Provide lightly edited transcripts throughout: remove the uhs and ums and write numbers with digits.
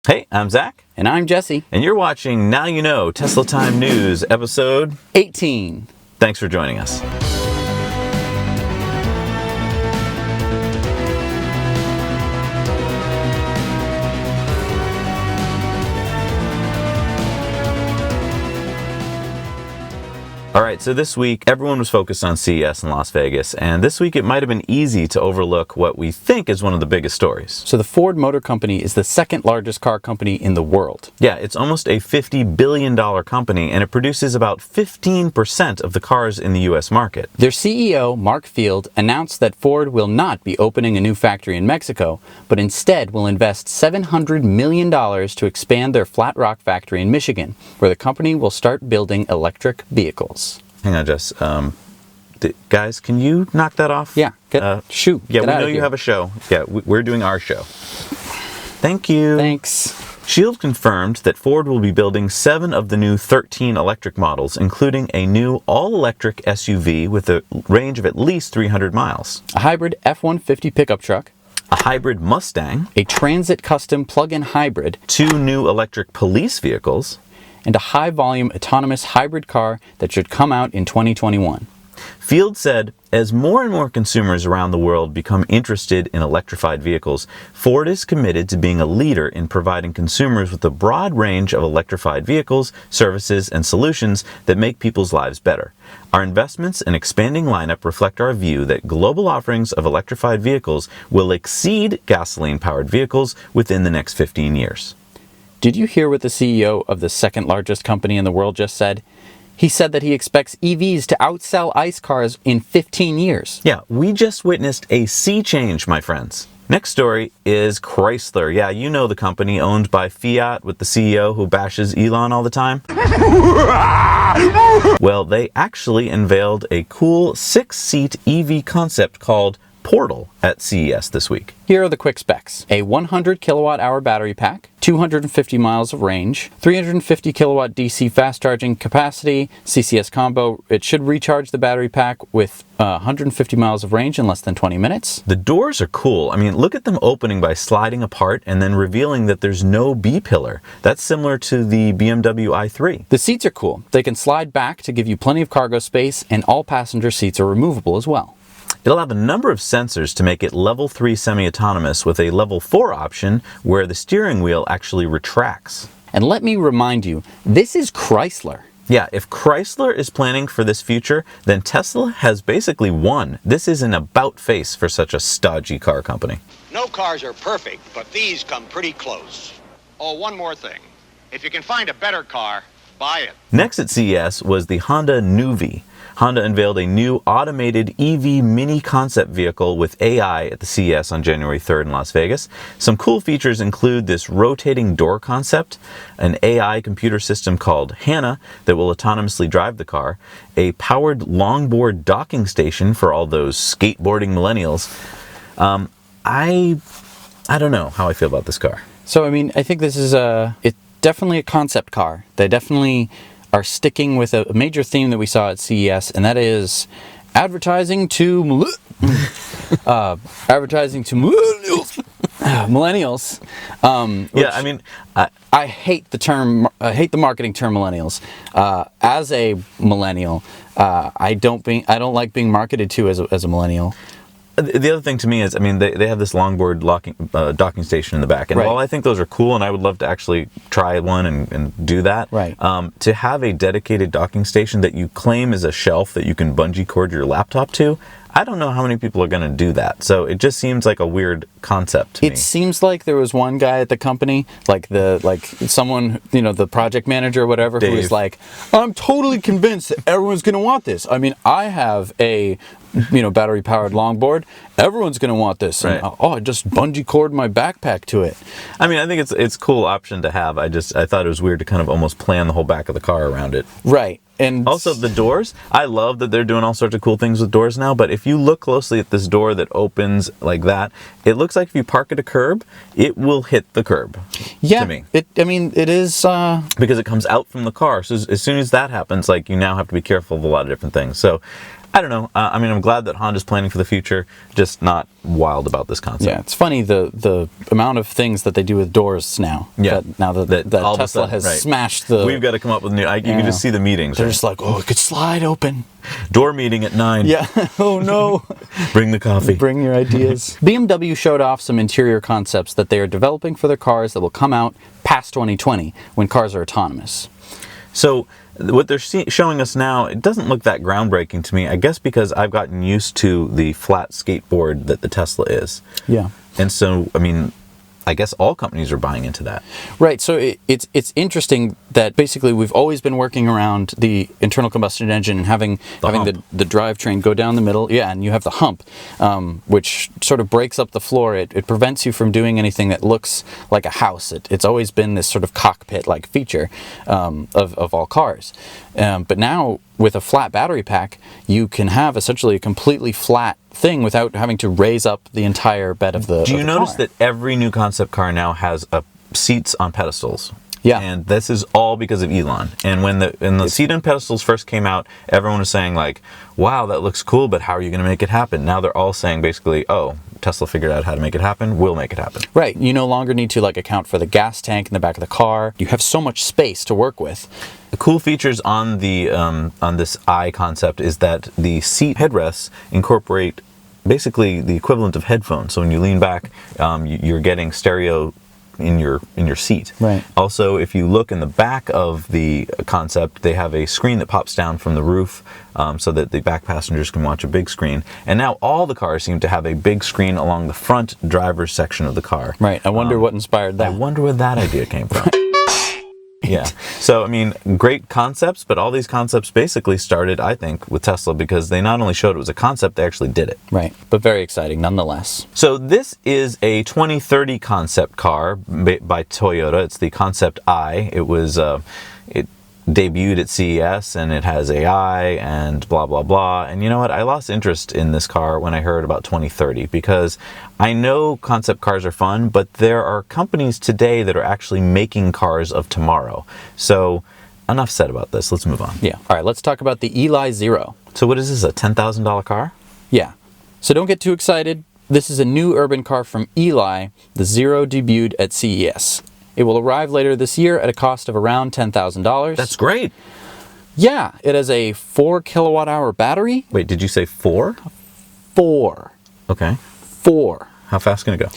Hey, I'm Zach. And I'm Jesse. And you're watching Now You Know Tesla Time News, episode 18. Thanks for joining us. All right, so this week, everyone was focused on CES in Las Vegas, and this week it might have been easy to overlook what we think is one of the biggest stories. So the Ford Motor Company is the second largest car company in the world. Yeah, it's almost a $50 billion company, and it produces about 15% of the cars in the U.S. market. Their CEO, Mark Field, announced that Ford will not be opening a new factory in Mexico, but instead will invest $700 million to expand their Flat Rock factory in Michigan, where the company will start building electric vehicles. Hang on, Jess. Guys, can you knock that off? Yeah, shoot. Yeah, we know you have a show. Yeah, we're doing our show. Thank you. Thanks. Shield confirmed that Ford will be building 7 of the new 13 electric models, including a new all-electric SUV with a range of at least 300 miles. A hybrid F-150 pickup truck. A hybrid Mustang. A Transit Custom plug-in hybrid. 2 new electric police vehicles. And a high-volume autonomous hybrid car that should come out in 2021. Field said, as more and more consumers around the world become interested in electrified vehicles, Ford is committed to being a leader in providing consumers with a broad range of electrified vehicles, services, and solutions that make people's lives better. Our investments and expanding lineup reflect our view that global offerings of electrified vehicles will exceed gasoline-powered vehicles within the next 15 years. Did you hear what the CEO of the second largest company in the world just said? He said that he expects EVs to outsell ICE cars in 15 years. Yeah, we just witnessed a sea change, my friends. Next story is Chrysler. Yeah, you know the company owned by Fiat with the CEO who bashes Elon all the time. Well, they actually unveiled a cool 6-seat EV concept called Portal at CES this week. Here are the quick specs. A 100 kilowatt hour battery pack, 250 miles of range, 350 kilowatt DC fast charging capacity, CCS combo. It should recharge the battery pack with 150 miles of range in less than 20 minutes. The doors are cool. I mean, look at them opening by sliding apart and then revealing that there's no B-pillar. That's similar to the BMW i3. The seats are cool. They can slide back to give you plenty of cargo space, and all passenger seats are removable as well. It'll have a number of sensors to make it level 3 semi-autonomous with a level 4 option where the steering wheel actually retracts. And let me remind you, this is Chrysler. Yeah, if Chrysler is planning for this future, then Tesla has basically won. This is an about-face for such a stodgy car company. No cars are perfect, but these come pretty close. Oh, one more thing. If you can find a better car, buy it. Next at CES was the Honda NEUV. Honda unveiled a new automated EV mini concept vehicle with AI at the CES on January 3rd in Las Vegas. Some cool features include this rotating door concept, an AI computer system called Hannah that will autonomously drive the car, a powered longboard docking station for all those skateboarding millennials. I don't know how I feel about this car. So, I mean, I think this is it's definitely a concept car. They definitely are sticking with a major theme that we saw at CES, and that is advertising to millennials. Yeah, I mean, I hate the term. I hate the marketing term millennials. As a millennial, I don't like being marketed to as a millennial. The other thing to me is, I mean, they have this longboard docking station in the back. And right. While I think those are cool, and I would love to actually try one and do that, right. To have a dedicated docking station that you claim is a shelf that you can bungee cord your laptop to, I don't know how many people are going to do that. So it just seems like a weird concept to me. It seems like there was one guy at the company, like someone, the project manager or whatever, Dave. who was like, I'm totally convinced that everyone's going to want this. I mean, I have a battery powered longboard. Everyone's going to want this. Right. And, I just bungee cord my backpack to it. I mean, I think it's a cool option to have. I thought it was weird to kind of almost plan the whole back of the car around it. Right. And also the doors, I love that they're doing all sorts of cool things with doors now, but if you look closely at this door that opens like that, it looks like if you park at a curb, it will hit the curb. Yeah, to me. It is because it comes out from the car. So as soon as that happens, like, you now have to be careful of a lot of different things. So I don't know. I mean, I'm glad that Honda's planning for the future, just not wild about this concept. Yeah, it's funny the amount of things that they do with doors now. Yeah. Now that all of a Tesla sudden, has right. smashed the... We've got to come up with new... you can just see the meetings. They're right? just like, oh, it could slide open. Door meeting at 9. Yeah. Oh, no. Bring the coffee. Bring your ideas. BMW showed off some interior concepts that they are developing for their cars that will come out past 2020 when cars are autonomous. So what they're showing us now, it doesn't look that groundbreaking to me, I guess because I've gotten used to the flat skateboard that the Tesla is. Yeah. And so, I mean, I guess all companies are buying into that. Right. So it's interesting that basically we've always been working around the internal combustion engine and having the drivetrain go down the middle. Yeah, and you have the hump, which sort of breaks up the floor. It prevents you from doing anything that looks like a house. It's always been this sort of cockpit-like feature of all cars. But now with a flat battery pack, you can have essentially a completely flat thing without having to raise up the entire bed of the Do you notice car. that every new concept car now has seats on pedestals? Yeah. And this is all because of Elon. And when the seat on pedestals first came out, everyone was saying like, wow, that looks cool, but how are you going to make it happen? Now they're all saying basically, oh, Tesla figured out how to make it happen. We'll make it happen. Right. You no longer need to like account for the gas tank in the back of the car. You have so much space to work with. The cool features on the on this I concept is that the seat headrests incorporate basically the equivalent of headphones. So when you lean back, you're getting stereo in your seat. Right. Also, if you look in the back of the concept, they have a screen that pops down from the roof so that the back passengers can watch a big screen. And now all the cars seem to have a big screen along the front driver's section of the car. Right. I wonder what inspired that. I wonder where that idea came from. Yeah. So, I mean, great concepts, but all these concepts basically started, I think, with Tesla because they not only showed it was a concept, they actually did it. Right. But very exciting nonetheless. So this is a 2030 concept car by Toyota. It's the Concept I. It was, it debuted at CES and it has AI and blah, blah, blah. And you know what? I lost interest in this car when I heard about 2030 because I know concept cars are fun, but there are companies today that are actually making cars of tomorrow. So enough said about this. Let's move on. Yeah. All right. Let's talk about the Eli Zero. So what is this, a $10,000 car? Yeah. So don't get too excited. This is a new urban car from Eli. The Zero debuted at CES. It will arrive later this year at a cost of around $10,000. That's great. Yeah. It has a 4 kilowatt hour battery. Wait, did you say 4? 4. Okay. 4. How fast can it go?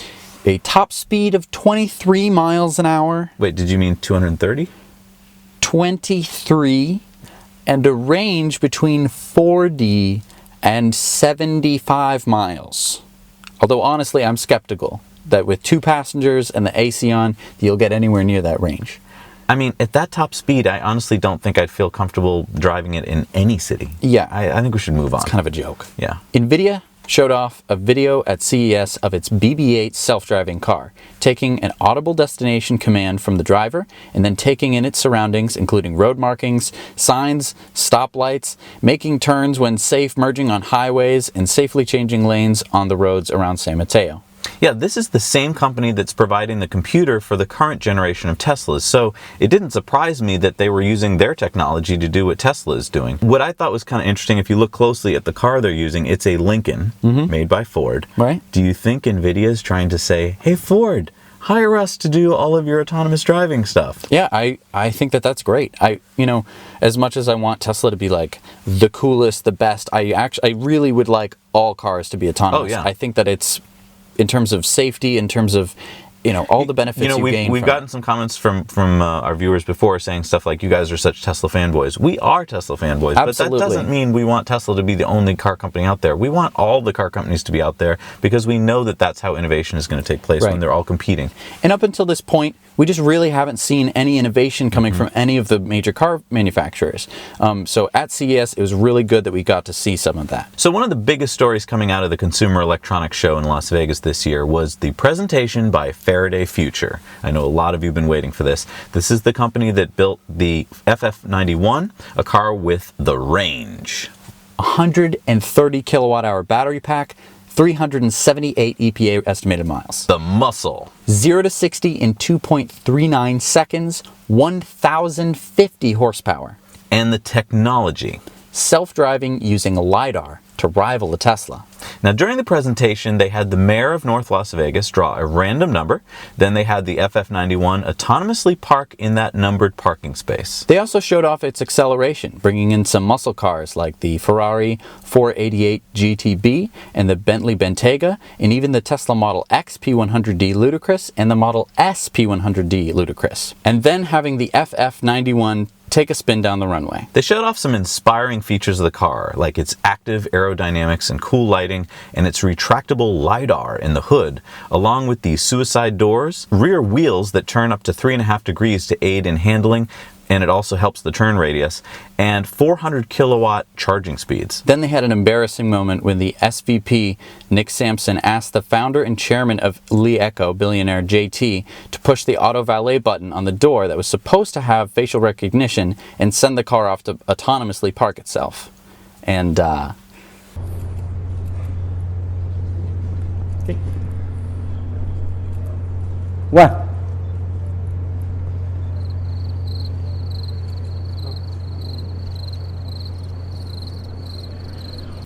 A top speed of 23 miles an hour. Wait, did you mean 230? 23. And a range between 40 and 75 miles. Although honestly, I'm skeptical that with 2 passengers and the AC on, you'll get anywhere near that range. I mean, at that top speed, I honestly don't think I'd feel comfortable driving it in any city. Yeah. I think we should move on. It's kind of a joke. Yeah. NVIDIA showed off a video at CES of its BB-8 self-driving car, taking an audible destination command from the driver and then taking in its surroundings, including road markings, signs, stoplights, making turns when safe, merging on highways, and safely changing lanes on the roads around San Mateo. Yeah, this is the same company that's providing the computer for the current generation of Teslas, so it didn't surprise me that they were using their technology to do what Tesla is doing. What I thought was kind of interesting, if you look closely at the car they're using, it's a Lincoln made by Ford. Right. Do you think NVIDIA is trying to say, hey Ford, hire us to do all of your autonomous driving stuff? Yeah, I think that that's great. As much as I want Tesla to be like the coolest, the best, I really would like all cars to be autonomous. Oh, yeah. I think that it's, in terms of safety, in terms of, all the benefits you gain. We've gotten some comments from our viewers before saying stuff like, you guys are such Tesla fanboys. We are Tesla fanboys, Absolutely. But that doesn't mean we want Tesla to be the only car company out there. We want all the car companies to be out there because we know that that's how innovation is going to take place Right. when they're all competing. And up until this point, we just really haven't seen any innovation coming from any of the major car manufacturers. So at CES, it was really good that we got to see some of that. So one of the biggest stories coming out of the Consumer Electronics Show in Las Vegas this year was the presentation by Faraday Future. I know a lot of you have been waiting for this. This is the company that built the FF91, a car with the range. 130 kilowatt hour battery pack, 378 EPA estimated miles. The muscle. 0 to 60 in 2.39 seconds, 1,050 horsepower. And the technology. self-driving using LiDAR to rival a Tesla. Now, during the presentation, they had the mayor of North Las Vegas draw a random number. Then they had the FF91 autonomously park in that numbered parking space. They also showed off its acceleration, bringing in some muscle cars like the Ferrari 488 GTB and the Bentley Bentayga, and even the Tesla Model X P100D Ludicrous and the Model S P100D Ludicrous. And then having the FF91 take a spin down the runway. They showed off some inspiring features of the car, like its active aerodynamics and cool lighting, and its retractable LiDAR in the hood, along with the suicide doors, rear wheels that turn up to 3.5 degrees to aid in handling, and it also helps the turn radius, and 400 kilowatt charging speeds. Then they had an embarrassing moment when the SVP, Nick Sampson, asked the founder and chairman of Li Echo, billionaire JT, to push the auto valet button on the door that was supposed to have facial recognition and send the car off to autonomously park itself. And, What?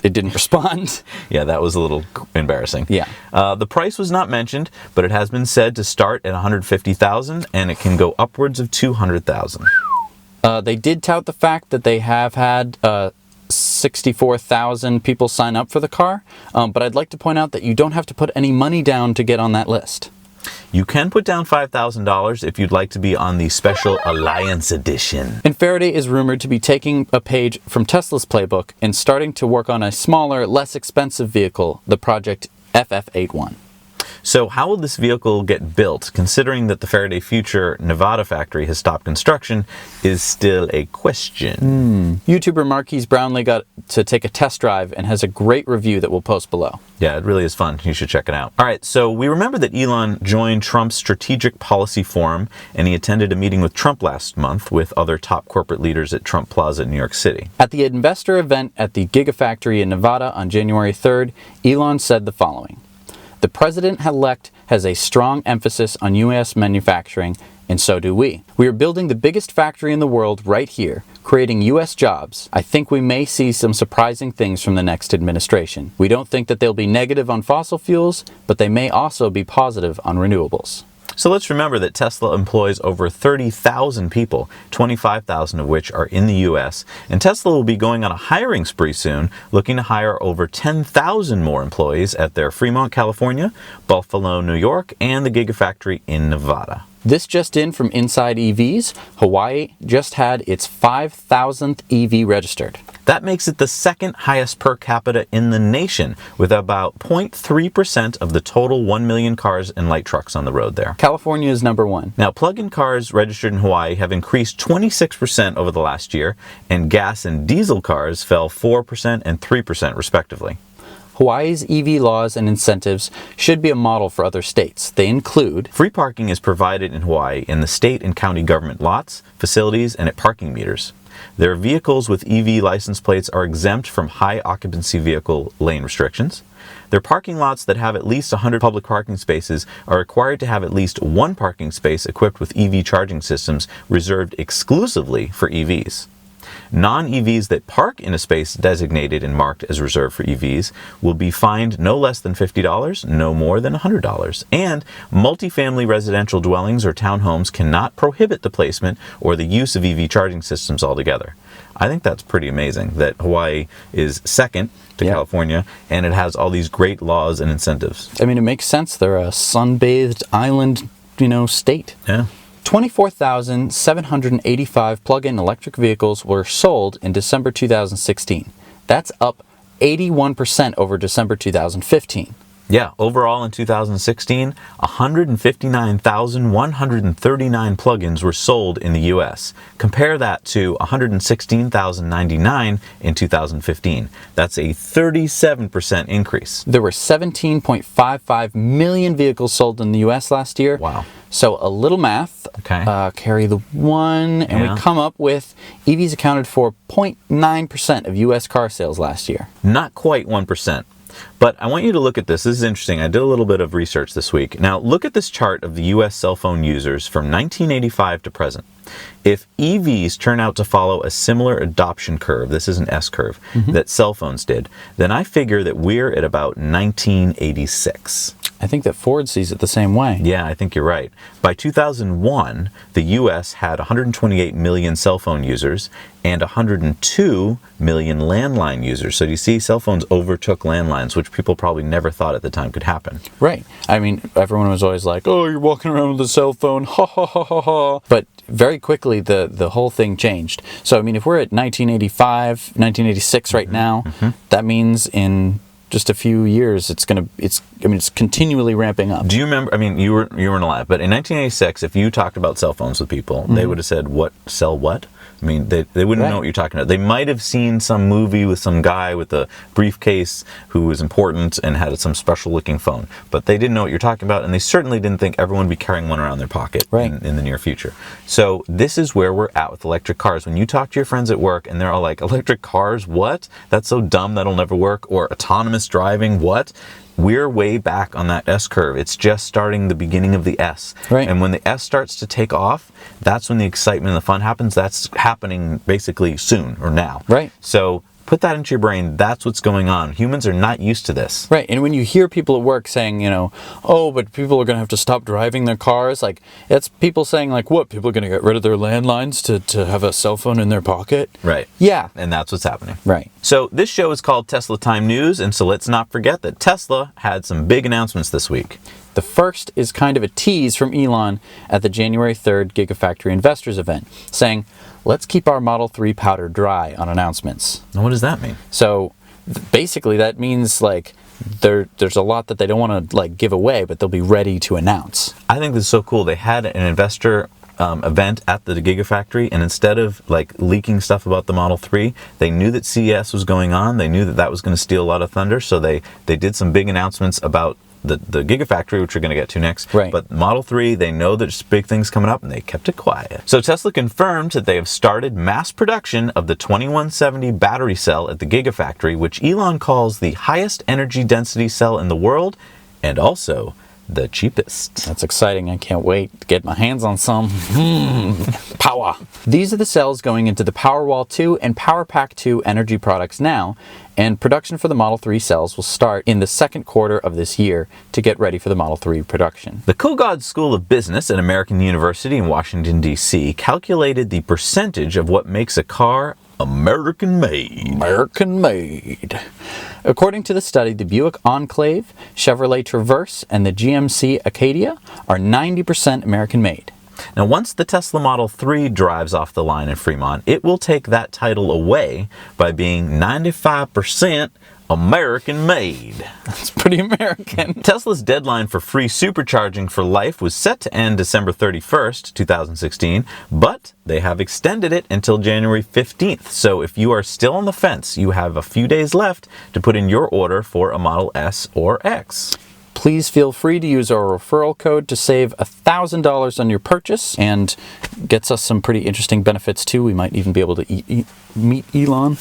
it didn't respond. Yeah, that was a little embarrassing. Yeah. The price was not mentioned, but it has been said to start at $150,000 and it can go upwards of $200,000. They did tout the fact that they have had 64,000 people sign up for the car, but I'd like to point out that you don't have to put any money down to get on that list. You can put down $5,000 if you'd like to be on the special Alliance Edition. And Faraday is rumored to be taking a page from Tesla's playbook and starting to work on a smaller, less expensive vehicle, the Project FF81. So how will this vehicle get built, considering that the Faraday Future Nevada factory has stopped construction, is still a question. YouTuber Marquise Brownlee got to take a test drive and has a great review that we'll post below. Yeah, it really is fun. You should check it out. All right, so we remember that Elon joined Trump's Strategic Policy Forum, and he attended a meeting with Trump last month with other top corporate leaders at Trump Plaza in New York City. At the investor event at the Gigafactory in Nevada on January 3rd, Elon said the following: "The president-elect has a strong emphasis on U.S. manufacturing, and so do we. We are building the biggest factory in the world right here, creating U.S. jobs. I think we may see some surprising things from the next administration. We don't think that they'll be negative on fossil fuels, but they may also be positive on renewables." So let's remember that Tesla employs over 30,000 people, 25,000 of which are in the U.S., and Tesla will be going on a hiring spree soon, looking to hire over 10,000 more employees at their Fremont, California, Buffalo, New York, and the Gigafactory in Nevada. This just in from Inside EVs, Hawaii just had its 5,000th EV registered. That makes it the second highest per capita in the nation, with about 0.3% of the total 1 million cars and light trucks on the road there. California is number one. Now, plug-in cars registered in Hawaii have increased 26% over the last year, and gas and diesel cars fell 4% and 3% respectively. Hawaii's EV laws and incentives should be a model for other states. They include: free parking is provided in Hawaii in the state and county government lots, facilities, and at parking meters. Their vehicles with EV license plates are exempt from high occupancy vehicle lane restrictions. Their parking lots that have at least 100 public parking spaces are required to have at least one parking space equipped with EV charging systems reserved exclusively for EVs. Non-EVs that park in a space designated and marked as reserved for EVs will be fined no less than $50, no more than $100. And multifamily residential dwellings or townhomes cannot prohibit the placement or the use of EV charging systems altogether. I think that's pretty amazing that Hawaii is second to California, and it has all these great laws and incentives. I mean, it makes sense. They're a sun-bathed island, state. Yeah. 24,785 plug-in electric vehicles were sold in December 2016. That's up 81% over December 2015. Yeah, overall in 2016, 159,139 plugins were sold in the U.S. Compare that to 116,099 in 2015. That's a 37% increase. There were 17.55 million vehicles sold in the U.S. last year. Wow. So a little math, carry the one, and we come up with EVs accounted for 0.9% of U.S. car sales last year. Not quite 1%. But I want you to look at this. This is interesting. I did a little bit of research this week. Now, look at this chart of the U.S. cell phone users from 1985 to present. If EVs turn out to follow a similar adoption curve, this is an S curve, that cell phones did, then I figure that we're at about 1986. I think that Ford sees it the same way. Yeah, I think you're right. By 2001, the U.S. had 128 million cell phone users and 102 million landline users. So you see, cell phones overtook landlines, which people probably never thought at the time could happen. Right. I mean, everyone was always like, oh, you're walking around with a cell phone, ha ha ha ha ha. But very quickly, the whole thing changed. So, I mean, if we're at 1985, 1986 right now, that means in just a few years, it's continually ramping up. Do you remember, I mean, you weren't alive, but in 1986, if you talked about cell phones with people, they would have said, what, sell what? I mean, they wouldn't know what you're talking about. They might have seen some movie with some guy with a briefcase who was important and had some special looking phone, but they didn't know what you're talking about, and they certainly didn't think everyone would be carrying one around their pocket in the near future. So this is where we're at with electric cars. When you talk to your friends at work and they're all like, electric cars, what? That's so dumb, that'll never work. Or autonomous driving, what? We're way back on that S curve. It's just starting the beginning of the S. Right. And when the S starts to take off, that's when the excitement and the fun happens. That's happening basically soon or now. Right. So put that into your brain. That's what's going on. Humans are not used to this. Right. And when you hear people at work saying, oh, but people are going to have to stop driving their cars, like, it's people saying, like, what? People are going to get rid of their landlines to have a cell phone in their pocket? Right. Yeah. And that's what's happening. Right. So this show is called Tesla Time News, and so let's not forget that Tesla had some big announcements this week. The first is kind of a tease from Elon at the January 3rd Gigafactory Investors event, saying, let's keep our Model 3 powder dry on announcements. Now, what does that mean? So basically that means like there's a lot that they don't want to like give away, but they'll be ready to announce. I think this is so cool. They had an investor event at the Gigafactory, and instead of like leaking stuff about the Model 3, they knew that CES was going on. They knew that that was going to steal a lot of thunder, so they did some big announcements about the Gigafactory, which we're going to get to next. Right. But Model 3, they know there's big things coming up, and they kept it quiet. So Tesla confirmed that they have started mass production of the 2170 battery cell at the Gigafactory, which Elon calls the highest energy density cell in the world, and also the cheapest. That's exciting. I can't wait to get my hands on some. Power. These are the cells going into the Powerwall 2 and PowerPack 2 energy products now, and production for the Model 3 cells will start in the second quarter of this year to get ready for the Model 3 production. The Kogod School of Business at American University in Washington, D.C. calculated the percentage of what makes a car American-made. American-made. According to the study, the Buick Enclave, Chevrolet Traverse, and the GMC Acadia are 90% American-made. Now, once the Tesla Model 3 drives off the line in Fremont, it will take that title away by being 95% American-made. That's pretty American. Tesla's deadline for free supercharging for life was set to end December 31st, 2016, but they have extended it until January 15th. So if you are still on the fence, you have a few days left to put in your order for a Model S or X. Please feel free to use our referral code to save $1,000 on your purchase, and gets us some pretty interesting benefits too. We might even be able to meet Elon.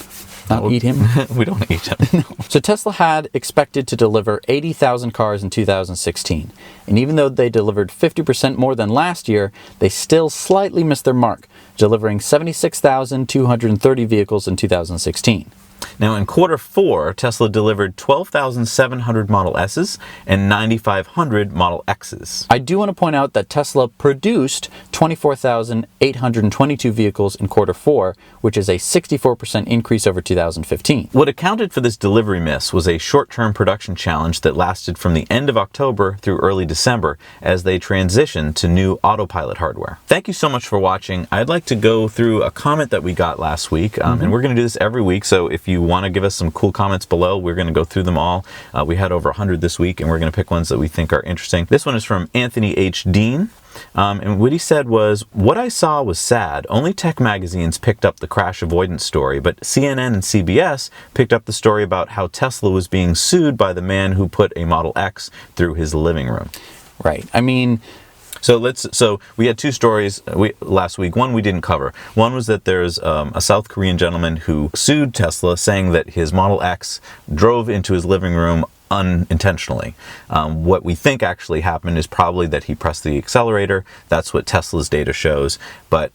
Not eat him. We don't eat him. No. So Tesla had expected to deliver 80,000 cars in 2016. And even though they delivered 50% more than last year, they still slightly missed their mark, delivering 76,230 vehicles in 2016. Now, in quarter 4, Tesla delivered 12,700 Model S's and 9,500 Model X's. I do want to point out that Tesla produced 24,822 vehicles in quarter 4, which is a 64% increase over 2015. What accounted for this delivery miss was a short-term production challenge that lasted from the end of October through early December as they transitioned to new autopilot hardware. Thank you so much for watching. I'd like to go through a comment that we got last week, and we're going to do this every week, so if you want to give us some cool comments below, we're going to go through them all. We had over 100 this week, and we're going to pick ones that we think are interesting. This one is from Anthony H. Dean. And what he said was, what I saw was sad. Only tech magazines picked up the crash avoidance story, but CNN and CBS picked up the story about how Tesla was being sued by the man who put a Model X through his living room. Right. I mean, So we had two stories last week. One we didn't cover. One was that there's a South Korean gentleman who sued Tesla, saying that his Model X drove into his living room unintentionally. What we think actually happened is probably that he pressed the accelerator. That's what Tesla's data shows. But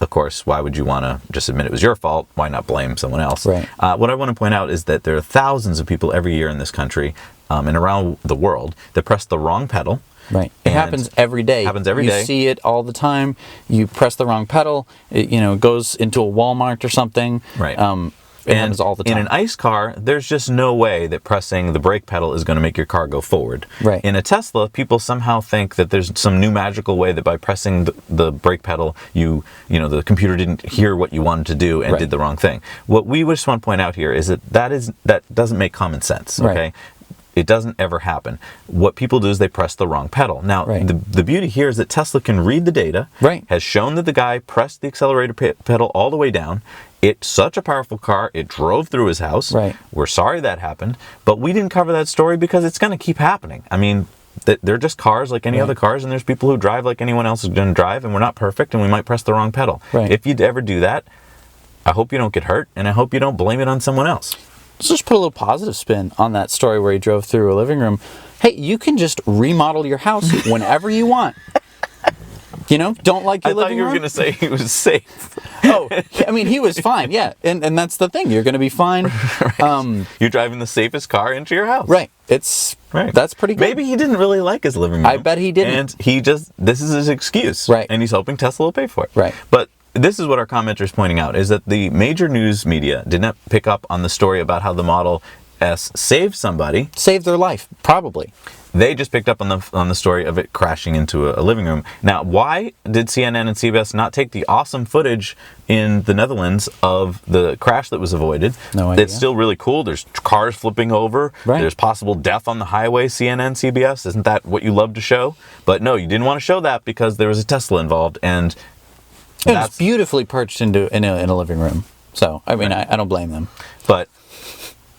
of course, why would you want to just admit it was your fault? Why not blame someone else? Right. What I want to point out is that there are thousands of people every year in this country and around the world that press the wrong pedal. Right. It happens every day. Happens every day. You see it all the time. You press the wrong pedal. It, goes into a Walmart or something. Right. It happens all the time. In an ICE car, there's just no way that pressing the brake pedal is going to make your car go forward. Right. In a Tesla, people somehow think that there's some new magical way that by pressing the brake pedal, the computer didn't hear what you wanted to do and did the wrong thing. What we just want to point out here is that doesn't make common sense. Okay. Right. It doesn't ever happen. What people do is they press the wrong pedal. Now, the beauty here is that Tesla can read the data, has shown that the guy pressed the accelerator pedal all the way down. It's such a powerful car, it drove through his house. Right. We're sorry that happened, but we didn't cover that story because it's going to keep happening. I mean, they're just cars like any other cars, and there's people who drive like anyone else is going to drive, and we're not perfect, and we might press the wrong pedal. Right. If you'd ever do that, I hope you don't get hurt, and I hope you don't blame it on someone else. Let's just put a little positive spin on that story where he drove through a living room. Hey, you can just remodel your house whenever you want. Don't like your living room? I thought you were going to say he was safe. Oh, I mean, he was fine, yeah. And that's the thing. You're going to be fine. Right. You're driving the safest car into your house. Right. That's pretty good. Maybe he didn't really like his living room. I bet he didn't. And this is his excuse. Right. And he's hoping Tesla will pay for it. Right. But this is what our commenter is pointing out, is that the major news media did not pick up on the story about how the Model S saved somebody. Saved their life, probably. They just picked up on the story of it crashing into a living room. Now, why did CNN and CBS not take the awesome footage in the Netherlands of the crash that was avoided? No idea. It's still really cool. There's cars flipping over. Right. There's possible death on the highway. CNN, CBS, isn't that what you love to show? But no, you didn't want to show that because there was a Tesla involved, and it's beautifully perched in a living room. So, I mean, I don't blame them. But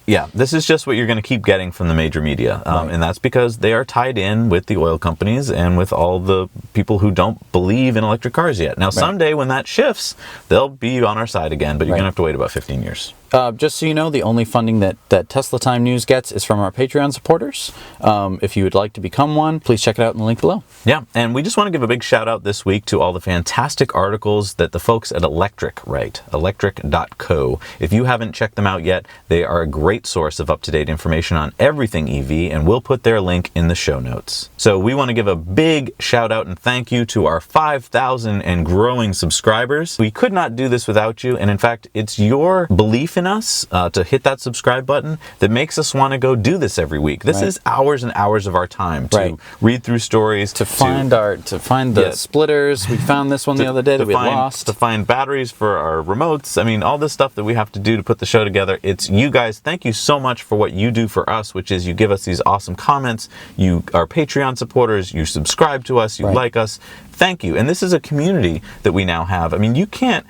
yeah, this is just what you're going to keep getting from the major media. And that's because they are tied in with the oil companies and with all the people who don't believe in electric cars yet. Now, someday when that shifts, they'll be on our side again, but you're going to have to wait about 15 years. Just so you know, the only funding that Tesla Time News gets is from our Patreon supporters. If you would like to become one, please check it out in the link below. Yeah, and we just want to give a big shout out this week to all the fantastic articles that the folks at Electric write, electric.co. If you haven't checked them out yet, they are a great source of up-to-date information on everything EV, and we'll put their link in the show notes. So we want to give a big shout out and thank you to our 5,000 and growing subscribers. We could not do this without you, and in fact, it's your belief in us to hit that subscribe button that makes us want to go do this every week. This is hours and hours of our time to read through stories, to find the splitters. We found this one the other day that we had lost. To find batteries for our remotes. I mean, all this stuff that we have to do to put the show together. It's you guys. Thank you so much for what you do for us, which is you give us these awesome comments. You are Patreon supporters. You subscribe to us. You like us. Thank you. And this is a community that we now have. I mean, you can't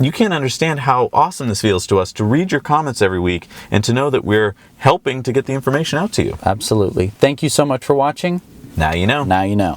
understand how awesome this feels to us to read your comments every week and to know that we're helping to get the information out to you. Absolutely. Thank you so much for watching. Now you know. Now you know.